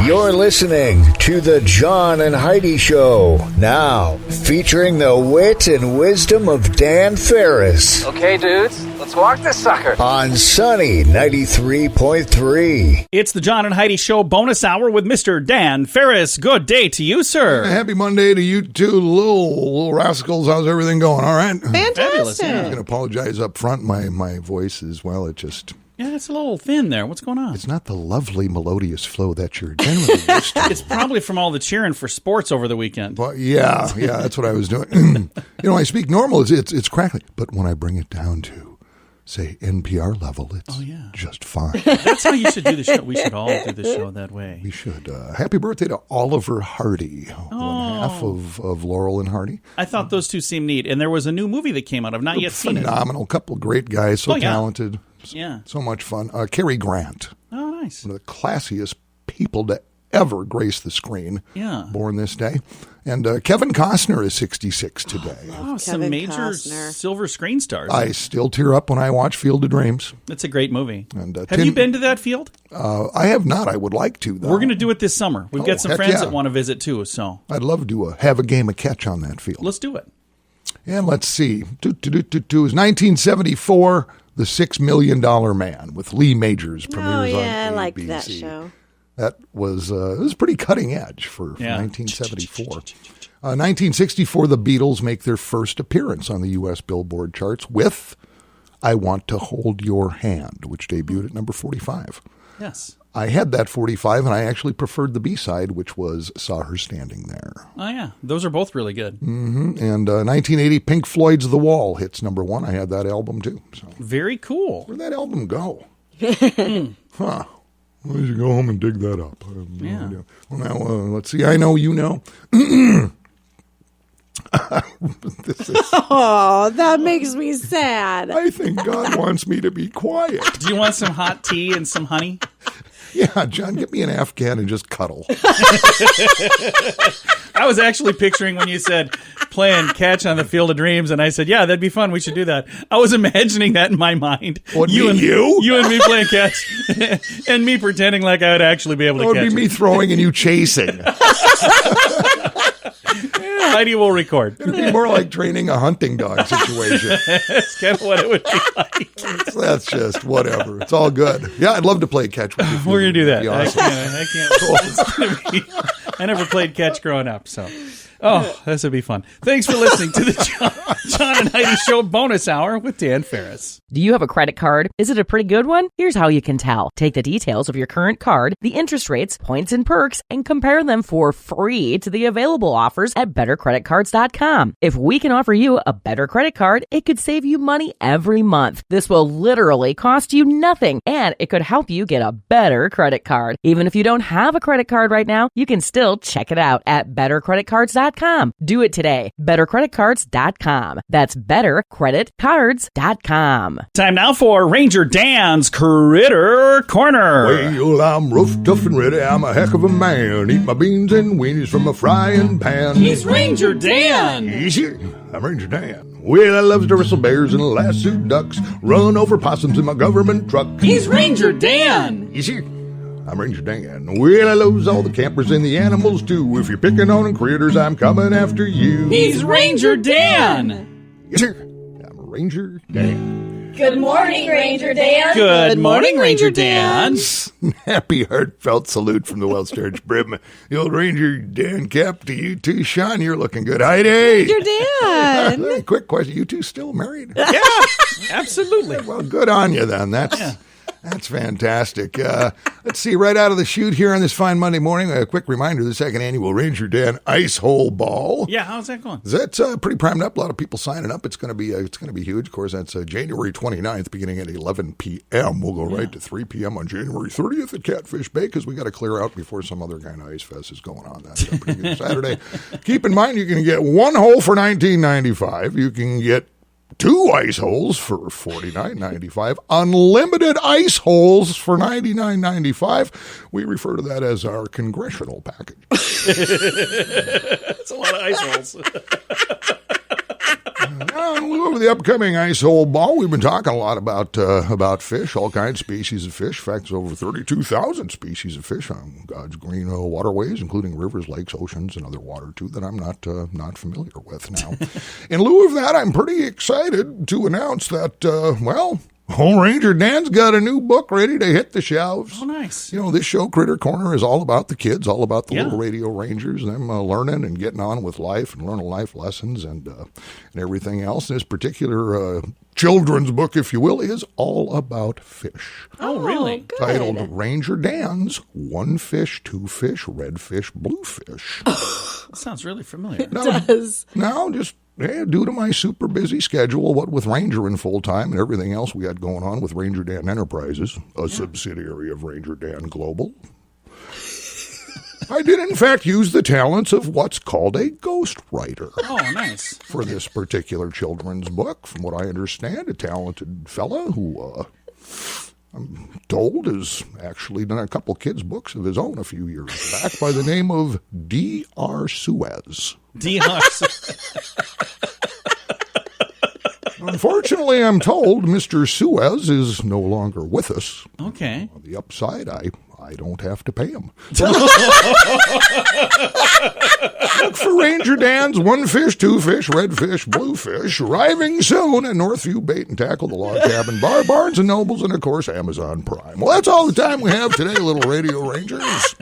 You're listening to the John and Heidi Show, now featuring the wit and wisdom of Dan Farris. Okay, dudes, let's walk this sucker. On Sunny 93.3. It's the John and Heidi Show bonus hour with Mr. Dan Farris. Good day to you, sir. Happy Monday to you two little rascals. How's everything going? All right? Fabulous. I'm Yeah. going to apologize up front. My voice is, well, it just... Yeah, it's a little thin there. What's going on? It's not the lovely melodious flow that you're generally used to. It's probably from all the cheering for sports over the weekend. Well, yeah, that's what I was doing. I speak normal. It's crackly. But when I bring it down to, say, NPR level, it's just fine. That's how you should do the show. We should all do the show that way. We should. Happy birthday to Oliver Hardy, one half of Laurel and Hardy. I thought those two seemed neat. And there was a new movie that came out. I've not yet seen it. Phenomenal. Couple great guys. So talented. Yeah. So much fun. Cary Grant. Oh, nice. One of the classiest people to ever grace the screen. Yeah. Born this day. And Kevin Costner is 66 today. Oh, some major silver screen stars. I still tear up when I watch Field of Dreams. It's a great movie. And have you been to that field? I have not. I would like to, though. We're going to do it this summer. We've got some friends that want to visit, too. So I'd love to have a game of catch on that field. Let's do it. And let's see. It was 1974, The $6 Million Man with Lee Majors premieres on ABC. I liked that show. That was it was pretty cutting edge for 1974. 1964, the Beatles make their first appearance on the U.S. Billboard charts with I Want to Hold Your Hand, which debuted at number 45. Yes. I had that 45, and I actually preferred the B-side, which was Saw Her Standing There. Oh, yeah. Those are both really good. Mm-hmm. And 1980, Pink Floyd's The Wall hits number 1. I had that album, too. So. Very cool. Where'd that album go? Huh. Well, you go home and dig that up. I have no idea. Well, now, let's see. I know you know. Oh, that makes me sad. I think God wants me to be quiet. Do you want some hot tea and some honey? Yeah, John, get me an Afghan and just cuddle. I was actually picturing when you said playing catch on the Field of Dreams, and I said, yeah, that'd be fun. We should do that. I was imagining that in my mind. You and me playing catch, and me pretending like I would actually be able to catch it. It would be me throwing and you chasing. Heidi will record. It would be more like training a hunting dog situation. That's kind of what it would be like. That's just whatever. It's all good. Yeah, I'd love to play catch with you. We're going to do that. Awesome. I can't. I never played catch growing up, so. Oh, this would be fun. Thanks for listening to the John and Heidi Show bonus hour with Dan Farris. Do you have a credit card? Is it a pretty good one? Here's how you can tell. Take the details of your current card, the interest rates, points, and perks, and compare them for free to the available offers at bettercreditcards.com. If we can offer you a better credit card, it could save you money every month. This will literally cost you nothing, and it could help you get a better credit card. Even if you don't have a credit card right now, you can still check it out at bettercreditcards.com. Do it today. bettercreditcards.com. That's bettercreditcards.com. Time now for Ranger Dan's Critter Corner. Well, I'm rough, tough, and ready. I'm a heck of a man. Eat my beans and weenies from a frying pan. He's Ranger Dan. Easy. I'm Ranger Dan. Well, I loves to wrestle bears and lasso ducks. Run over possums in my government truck. He's Ranger Dan. Easy. I'm Ranger Dan. Well, I loves all the campers and the animals, too. If you're picking on critters, I'm coming after you. He's Ranger Dan. Yes, sir. I'm Ranger Dan. Good morning, Ranger Dan. Good morning, Ranger Dan. Happy heartfelt salute from the well-starched brim. The old Ranger Dan cap to you too, Sean. You're looking good. Heidi. Ranger Dan. Quick question. You two still married? Yeah, absolutely. Well, good on you then. That's fantastic. Let's see, right out of the chute here on this fine Monday morning, a quick reminder, the second annual Ranger Dan Ice Hole Ball. Yeah, how's that going? That's pretty primed up. A lot of people signing up. It's going to be huge. Of course, that's January 29th, beginning at 11 p.m. We'll go right to 3 p.m. on January 30th at Catfish Bay because we got to clear out before some other kind of ice fest is going on. That's a pretty good Saturday. Keep in mind, you can get one hole for $19.95. You can get 2 ice holes for $49.95. Unlimited ice holes for $99.95. We refer to that as our congressional package. That's a lot of ice holes. In lieu of the upcoming ice hole ball, we've been talking a lot about fish, all kinds of species of fish. In fact, there's over 32,000 species of fish on God's green waterways, including rivers, lakes, oceans, and other water, too, that I'm not familiar with now. In lieu of that, I'm pretty excited to announce that, Old Ranger Dan's got a new book ready to hit the shelves. Oh, nice. You know, this show, Critter Corner, is all about the kids, all about the little radio rangers, them learning and getting on with life and learning life lessons and everything else. This particular children's book, if you will, is all about fish. Oh, really? Good. Titled Ranger Dan's One Fish, Two Fish, Red Fish, Blue Fish. That sounds really familiar. Does. Now, just due to my super busy schedule, what with Ranger in full time and everything else we had going on with Ranger Dan Enterprises, a subsidiary of Ranger Dan Global, I did in fact use the talents of what's called a ghostwriter. Oh, nice. For this particular children's book. From what I understand, a talented fella who I'm told has actually done a couple kids' books of his own a few years back by the name of D.R. Suez. D.R. Unfortunately, I'm told Mr. Suez is no longer with us. Okay. On the upside, I don't have to pay him. Look for Ranger Dan's One Fish, Two Fish, Red Fish, Blue Fish, arriving soon at Northview Bait and Tackle, the Log Cabin Bar, Barnes & Nobles, and, of course, Amazon Prime. Well, that's all the time we have today, little radio rangers.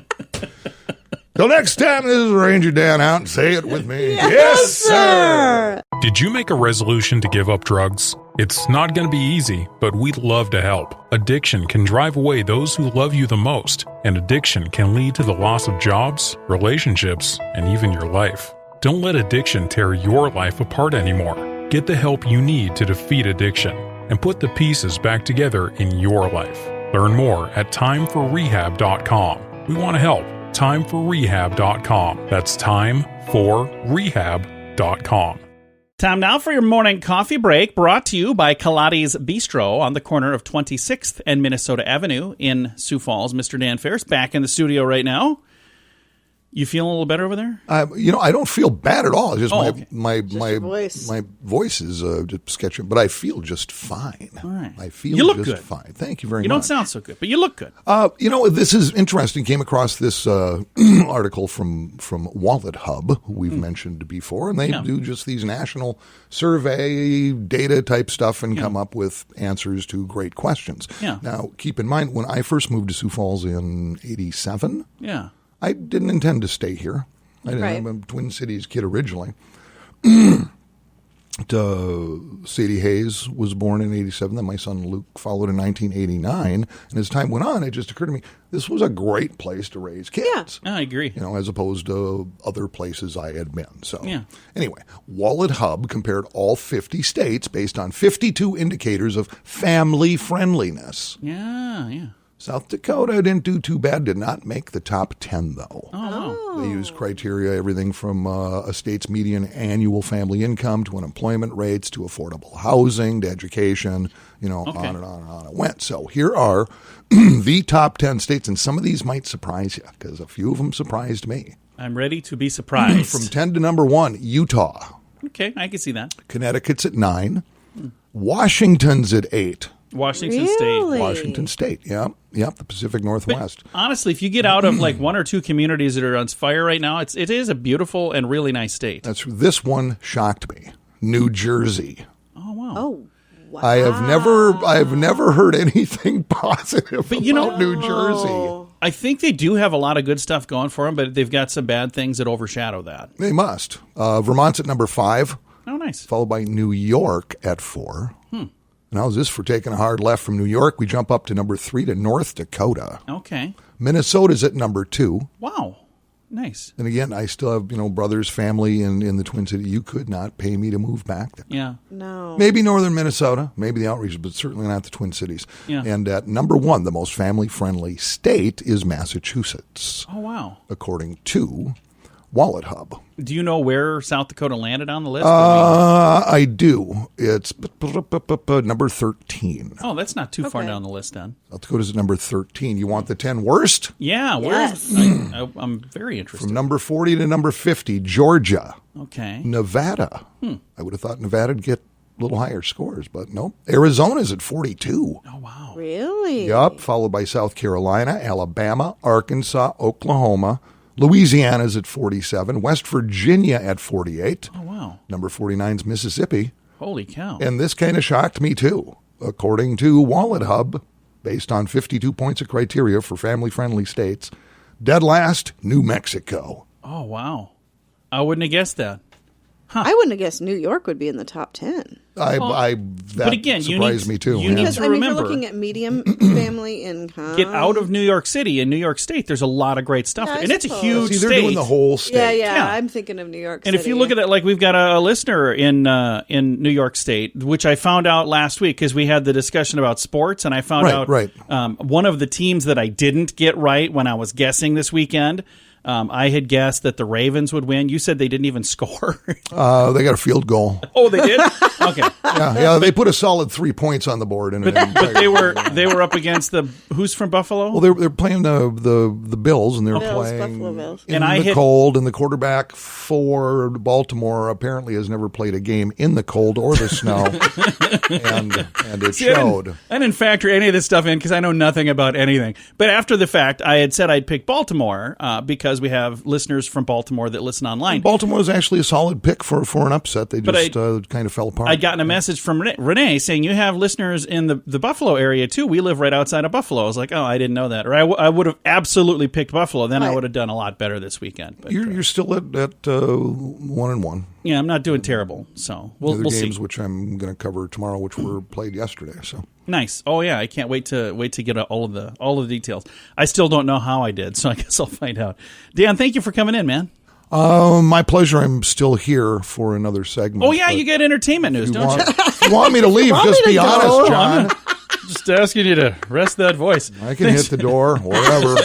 Till next time, this is Ranger Dan out, and say it with me. Yes, sir. Did you make a resolution to give up drugs? It's not going to be easy, but we'd love to help. Addiction can drive away those who love you the most, and addiction can lead to the loss of jobs, relationships, and even your life. Don't let addiction tear your life apart anymore. Get the help you need to defeat addiction and put the pieces back together in your life. Learn more at timeforrehab.com. We want to help. timeforrehab.com. That's timeforrehab.com. Time now for your morning coffee break, brought to you by Kaladi's Bistro on the corner of 26th and Minnesota Avenue in Sioux Falls. Mr. Dan Farris back in the studio right now. You feeling a little better over there? I don't feel bad at all. It's just my voice. my voice is just sketchy, but I feel just fine. All right. I feel you look just good. fine. Thank you very much. You don't sound so good, but you look good. This is interesting. Came across this article from Wallet Hub, who we've mentioned before, and they do just these national survey data type stuff and come up with answers to great questions. Yeah. Now, keep in mind, when I first moved to Sioux Falls in '87, I didn't intend to stay here. I'm a Twin Cities kid originally. Sadie Hayes was born in '87. Then my son Luke followed in 1989. And as time went on, it just occurred to me, this was a great place to raise kids. Yeah, I agree. As opposed to other places I had been. So anyway, Wallet Hub compared all 50 states based on 52 indicators of family friendliness. Yeah. South Dakota didn't do too bad, did not make the top 10, though. Oh. They used criteria, everything from a state's median annual family income to unemployment rates to affordable housing to education, on and on and on it went. So here are the top 10 states, and some of these might surprise you because a few of them surprised me. I'm ready to be surprised. From 10 to number 1, Utah. Okay, I can see that. Connecticut's at 9. Washington's at 8. Washington State. Washington State, yep, the Pacific Northwest. But honestly, if you get out of like one or two communities that are on fire right now, it is a beautiful and really nice state. This one shocked me. New Jersey. Oh wow. Oh, wow. I've never heard anything positive about New Jersey. I think they do have a lot of good stuff going for them, but they've got some bad things that overshadow that. They must. Vermont's at number 5. Oh, nice. Followed by New York at 4. Now, is this for taking a hard left from New York? We jump up to number 3 to North Dakota. Okay. Minnesota's at number 2. Wow. Nice. And again, I still have, brothers, family in the Twin Cities. You could not pay me to move back there. Yeah. No. Maybe northern Minnesota, maybe the outreach, but certainly not the Twin Cities. Yeah. And at number 1, the most family-friendly state is Massachusetts. Oh, wow. According to Wallet Hub. Do you know where South Dakota landed on the list? I do. It's number 13. Oh, that's not too far down the list then. South Dakota's at number 13. You want the 10 worst? Yeah. Yes. I'm very interested. From number 40 to number 50, Georgia. Okay. Nevada. I would have thought Nevada'd get little higher scores, but nope. Arizona's at 42. Oh, wow. Really? Yup, followed by South Carolina, Alabama, Arkansas, Oklahoma. Louisiana's at 47. West Virginia at 48. Oh, wow. Number 49 is Mississippi. Holy cow. And this kind of shocked me, too. According to Wallet Hub, based on 52 points of criteria for family-friendly states, dead last, New Mexico. Oh, wow. I wouldn't have guessed that. I wouldn't have guessed New York would be in the top 10. That but again, surprised me, too. you need Because, to if you're remember, looking at medium family income. get out of New York City. In New York State, there's a lot of great stuff. Yeah, I and it's a suppose. huge See, state. they're doing the whole state. Yeah, I'm thinking of New York And City. if you look at it, like we've got a listener in New York State, which I found out last week because we had the discussion about sports, and I found out one of the teams that I didn't get right when I was guessing this weekend. I had guessed that the Ravens would win. You said they didn't even score. They got a field goal. Oh, they did? Okay. Yeah, they put a solid 3 points on the board. But they were up against who's from Buffalo? Well, they're playing the Bills, and they're playing Buffalo Bills. in the cold, and the quarterback for Baltimore apparently has never played a game in the cold or the snow, and it showed. I didn't factor any of this stuff in because I know nothing about anything. But after the fact, I had said I'd pick Baltimore because we have listeners from Baltimore that listen online. Baltimore is actually a solid pick for an upset. They just kind of fell apart. I'd gotten a message from Renee saying, you have listeners in the Buffalo area, too. We live right outside of Buffalo. I was like, oh, I didn't know that. Or I would have absolutely picked Buffalo. Then I would have done a lot better this weekend. But, you're still at 1-1. Yeah, I'm not doing terrible. So we'll games see. which I'm going to cover tomorrow, which were played yesterday. So nice. Oh yeah, I can't wait to get all of the details. I still don't know how I did, so I guess I'll find out. Dan, thank you for coming in, man. My pleasure. I'm still here for another segment. Oh yeah, you get entertainment news, don't you? If you want me to leave, just be honest, John. Just asking you to rest that voice. I can hit the door, whatever.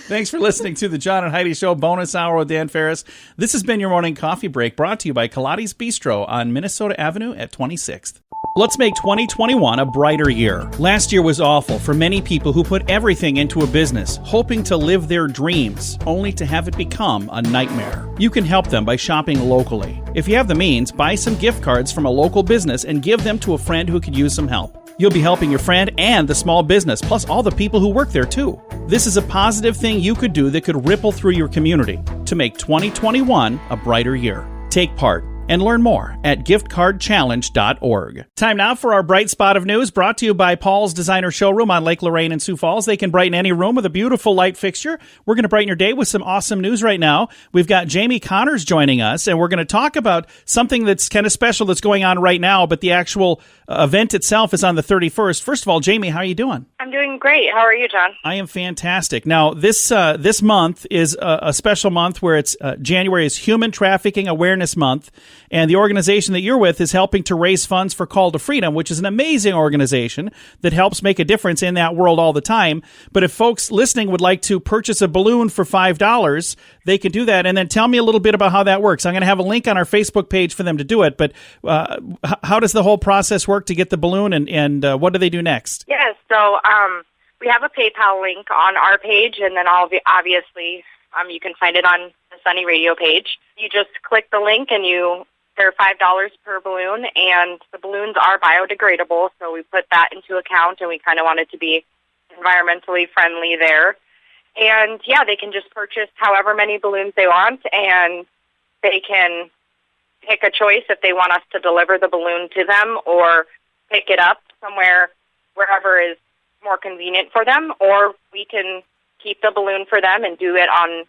Thanks for listening to the John and Heidi Show bonus hour with Dan Farris. This has been your morning coffee break brought to you by Kaladi's Bistro on Minnesota Avenue at 26th. Let's make 2021 a brighter year. Last year was awful for many people who put everything into a business, hoping to live their dreams, only to have it become a nightmare. You can help them by shopping locally. If you have the means, buy some gift cards from a local business and give them to a friend who could use some help. You'll be helping your friend and the small business, plus all the people who work there too. This is a positive thing you could do that could ripple through your community to make 2021 a brighter year. Take part and learn more at giftcardchallenge.org. Time now for our bright spot of news, brought to you by Paul's Designer Showroom on Lake Lorraine in Sioux Falls. They can brighten any room with a beautiful light fixture. We're going to brighten your day with some awesome news right now. We've got Jamie Connors joining us, and we're going to talk about something that's kind of special that's going on right now, but the actual event itself is on the 31st. First of all, Jamie, how are you doing? I'm doing great. How are you, John? I am fantastic. Now, this month is a special month where it's January is Human Trafficking Awareness Month, and the organization that you're with is helping to raise funds for Call to Freedom, which is an amazing organization that helps make a difference in that world all the time. But if folks listening would like to purchase a balloon for $5, they can do that. And then tell me a little bit about how that works. I'm going to have a link on our Facebook page for them to do it. But how does the whole process work to get the balloon, and what do they do next? Yes, so we have a PayPal link on our page, and then obviously you can find it on the Sunny Radio page. You just click the link, and they're $5 per balloon, and the balloons are biodegradable, so we put that into account, and we kind of wanted to be environmentally friendly there. And, yeah, they can just purchase however many balloons they want, and they can pick a choice if they want us to deliver the balloon to them or pick it up somewhere, wherever is more convenient for them, or we can keep the balloon for them and do it on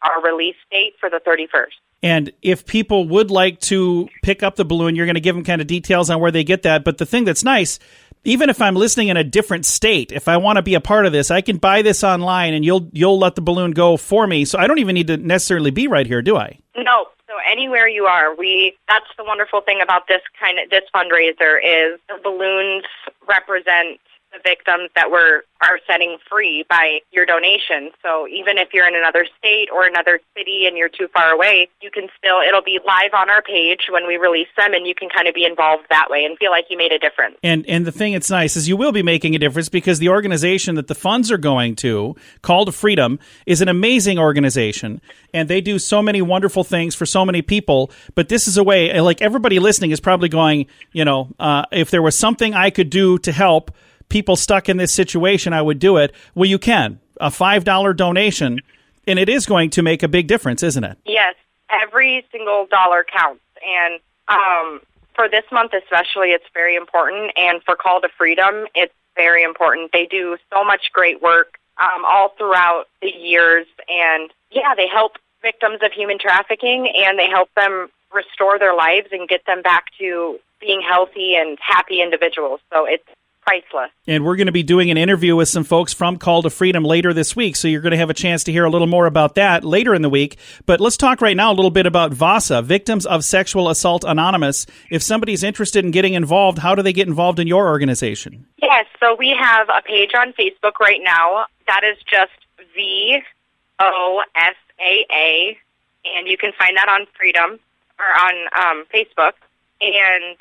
our release date for the 31st. And if people would like to pick up the balloon, you're going to give them kind of details on where they get that. But the thing that's nice, even if I'm listening in a different state, if I want to be a part of this, I can buy this online and you'll let the balloon go for me. So I don't even need to necessarily be right here, do I? No. So anywhere you are, that's the wonderful thing about this fundraiser is the balloons represent the victims that are setting free by your donation. So even if you're in another state or another city and you're too far away, it'll be live on our page when we release them, and you can kind of be involved that way and feel like you made a difference. And the thing that's nice is you will be making a difference because the organization that the funds are going to, Call to Freedom, is an amazing organization, and they do so many wonderful things for so many people. But this is a way, like everybody listening is probably going, if there was something I could do to help people stuck in this situation, I would do it. Well, you can. A $5 donation, and it is going to make a big difference, isn't it? Yes, every single dollar counts. And for this month especially, it's very important. And for Call to Freedom, it's very important. They do so much great work all throughout the years. And, they help victims of human trafficking, and they help them restore their lives and get them back to being healthy and happy individuals. So it's priceless. And we're going to be doing an interview with some folks from Call to Freedom later this week, so you're going to have a chance to hear a little more about that later in the week. But let's talk right now a little bit about VOSAA, Victims of Sexual Assault Anonymous. If somebody's interested in getting involved, how do they get involved in your organization? Yes, so we have a page on Facebook right now. That is just VOSAA, and you can find that on Freedom or on Facebook. And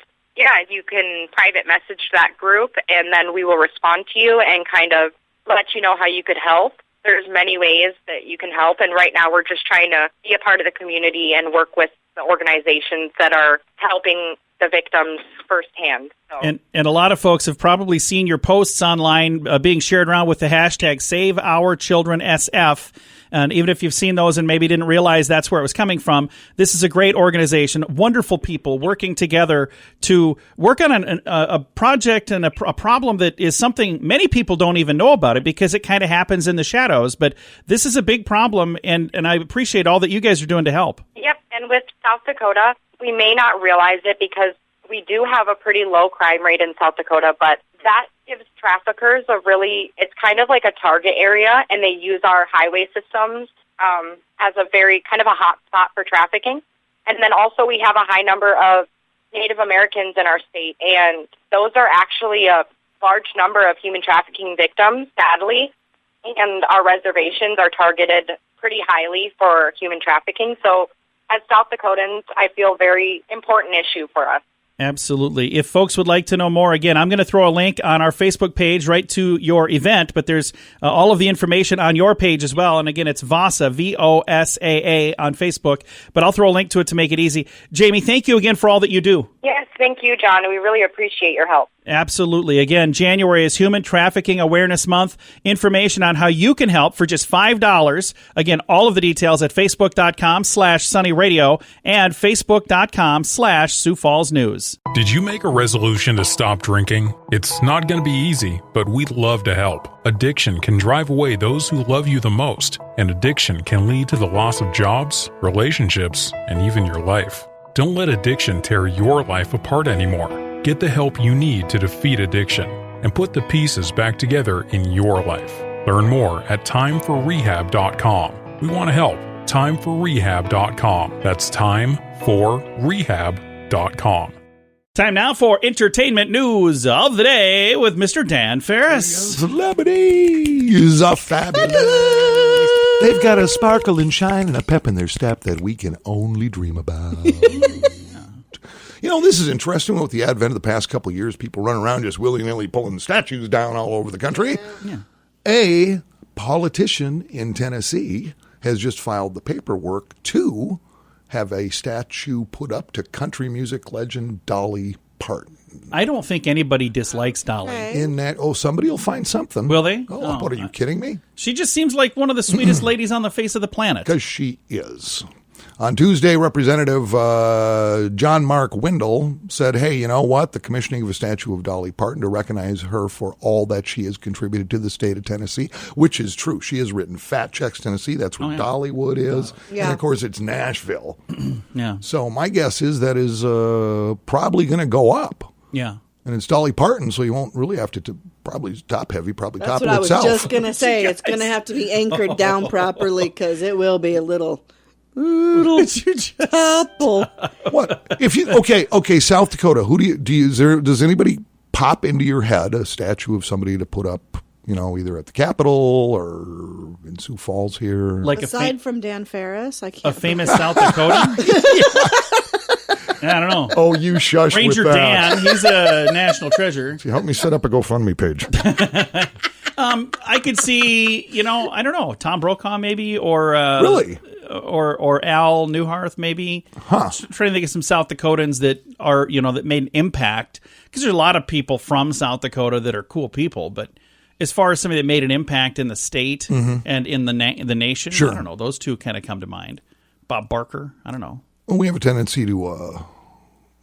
you can private message that group, and then we will respond to you and kind of let you know how you could help. There's many ways that you can help, and right now we're just trying to be a part of the community and work with the organizations that are helping the victims firsthand. So. And a lot of folks have probably seen your posts online being shared around with the hashtag SaveOurChildrenSF. And even if you've seen those and maybe didn't realize that's where it was coming from, this is a great organization, wonderful people working together to work on a project and a problem that is something many people don't even know about it because it kind of happens in the shadows. But this is a big problem, and I appreciate all that you guys are doing to help. Yep, and with South Dakota, we may not realize it because we do have a pretty low crime rate in South Dakota, but that gives traffickers it's kind of like a target area, and they use our highway systems as a very kind of a hot spot for trafficking. And then also we have a high number of Native Americans in our state, and those are actually a large number of human trafficking victims, sadly, and our reservations are targeted pretty highly for human trafficking. So as South Dakotans, I feel very important issue for us. Absolutely. If folks would like to know more, again, I'm going to throw a link on our Facebook page right to your event, but there's all of the information on your page as well. And again, it's VOSAA, VOSAA on Facebook, but I'll throw a link to it to make it easy. Jamie, thank you again for all that you do. Yes, thank you, John. We really appreciate your help. Absolutely. Again, January is Human Trafficking Awareness Month. Information on how you can help for just $5. Again, all of the details at facebook.com/sunnyradio and facebook.com/Sioux Falls News. Did you make a resolution to stop drinking? It's not going to be easy, but we'd love to help. Addiction can drive away those who love you the most, and addiction can lead to the loss of jobs, relationships, and even your life. Don't let addiction tear your life apart anymore. Get the help you need to defeat addiction and put the pieces back together in your life. Learn more at timeforrehab.com. We want to help. Timeforrehab.com. That's timeforrehab.com. Time now for entertainment news of the day with Mr. Dan Farris. Celebrities are fabulous. They've got a sparkle and shine and a pep in their step that we can only dream about. This is interesting. With the advent of the past couple of years, people run around just willy-nilly pulling statues down all over the country. Yeah. A politician in Tennessee has just filed the paperwork to have a statue put up to country music legend Dolly Parton. I don't think anybody dislikes Dolly. In that, somebody will find something. Will they? What, are you kidding me? She just seems like one of the sweetest ladies on the face of the planet. Because she is. On Tuesday, Representative John Mark Wendell said, hey, you know what? The commissioning of a statue of Dolly Parton to recognize her for all that she has contributed to the state of Tennessee, which is true. She has written Fat Checks, Tennessee. That's where Dollywood is. Yeah. And, of course, it's Nashville. Yeah. So my guess is that is probably going to go up. Yeah. And it's Dolly Parton, so you won't really have to probably top heavy, probably That's topple what itself. I was just going to say. It's going to have to be anchored down properly because it will be a little topple. What if you okay? South Dakota. Who does anybody pop into your head a statue of somebody to put up, either at the Capitol or in Sioux Falls here. Like aside from Dan Farris, I can't. A famous South Dakotan? I don't know. Oh, you shush Ranger with that. Dan, he's a national treasure. See, help me set up a GoFundMe page. I could see, I don't know, Tom Brokaw maybe, or really, or Al Newharth maybe. Trying to think of some South Dakotans that are, that made an impact, because there's a lot of people from South Dakota that are cool people, but as far as somebody that made an impact in the state and in the nation, sure. I don't know. Those two kind of come to mind. Bob Barker, I don't know. Well, we have a tendency to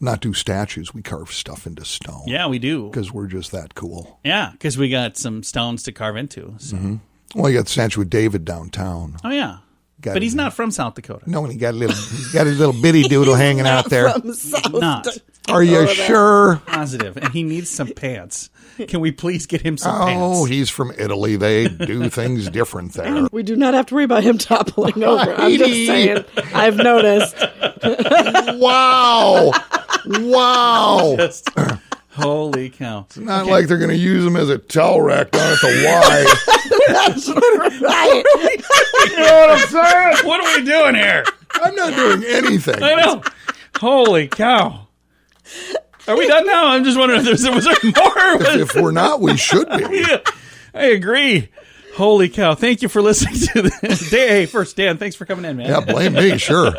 not do statues. We carve stuff into stone. Yeah, we do. Because we're just that cool. Yeah, because we got some stones to carve into. So. Well, you got the statue of David downtown. Oh, yeah. But he's not from South Dakota. No, and he got his little bitty doodle hanging out there. From South Not. Dakota. Are you sure? Positive. And he needs some pants. Can we please get him some Oh, pants? he's from Italy. They do things different there. We do not have to worry about him toppling over. I'm just saying. I've noticed. Wow. Holy cow. It's not like they're going to use him as a towel rack down at the Y. That's right. You know what I'm saying? What are we doing here? I'm not doing anything. I know. Holy cow. Are we done now? I'm just wondering if was there more. If we're not, we should be. Yeah, I agree. Holy cow. Thank you for listening to the day. Hey, first, Dan, thanks for coming in, man. Yeah, blame me, sure.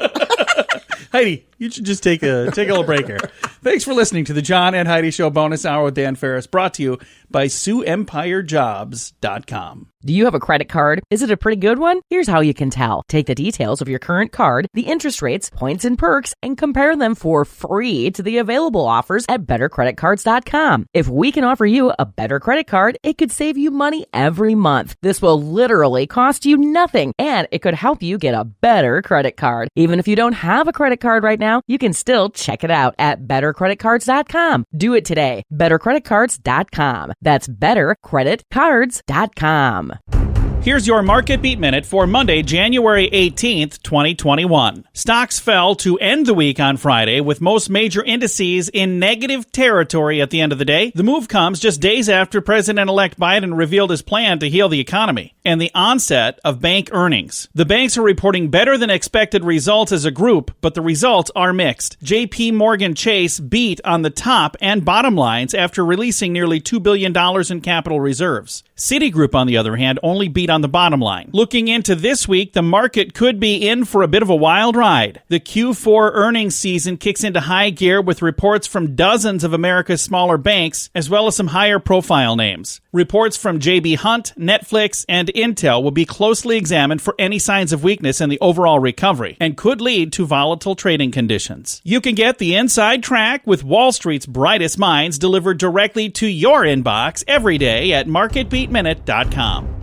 Heidi, you should just take a little break here. Thanks for listening to the John and Heidi Show bonus hour with Dan Farris, brought to you by SiouxEmpireJobs.com. Do you have a credit card? Is it a pretty good one? Here's how you can tell. Take the details of your current card, the interest rates, points, and perks, and compare them for free to the available offers at bettercreditcards.com. If we can offer you a better credit card, it could save you money every month. This will literally cost you nothing, and it could help you get a better credit card. Even if you don't have a credit card right now, you can still check it out at bettercreditcards.com. Do it today. bettercreditcards.com. That's bettercreditcards.com. Here's your Market Beat Minute for Monday, January 18th, 2021. Stocks fell to end the week on Friday, with most major indices in negative territory at the end of the day. The move comes just days after President-elect Biden revealed his plan to heal the economy and the onset of bank earnings. The banks are reporting better than expected results as a group, but the results are mixed. J.P. Morgan Chase beat on the top and bottom lines after releasing nearly $2 billion in capital reserves. Citigroup, on the other hand, only beat on the bottom line. Looking into this week, the market could be in for a bit of a wild ride. The Q4 earnings season kicks into high gear with reports from dozens of America's smaller banks, as well as some higher profile names. Reports from J.B. Hunt, Netflix, and Intel will be closely examined for any signs of weakness in the overall recovery and could lead to volatile trading conditions. You can get the inside track with Wall Street's brightest minds delivered directly to your inbox every day at marketbeatminute.com.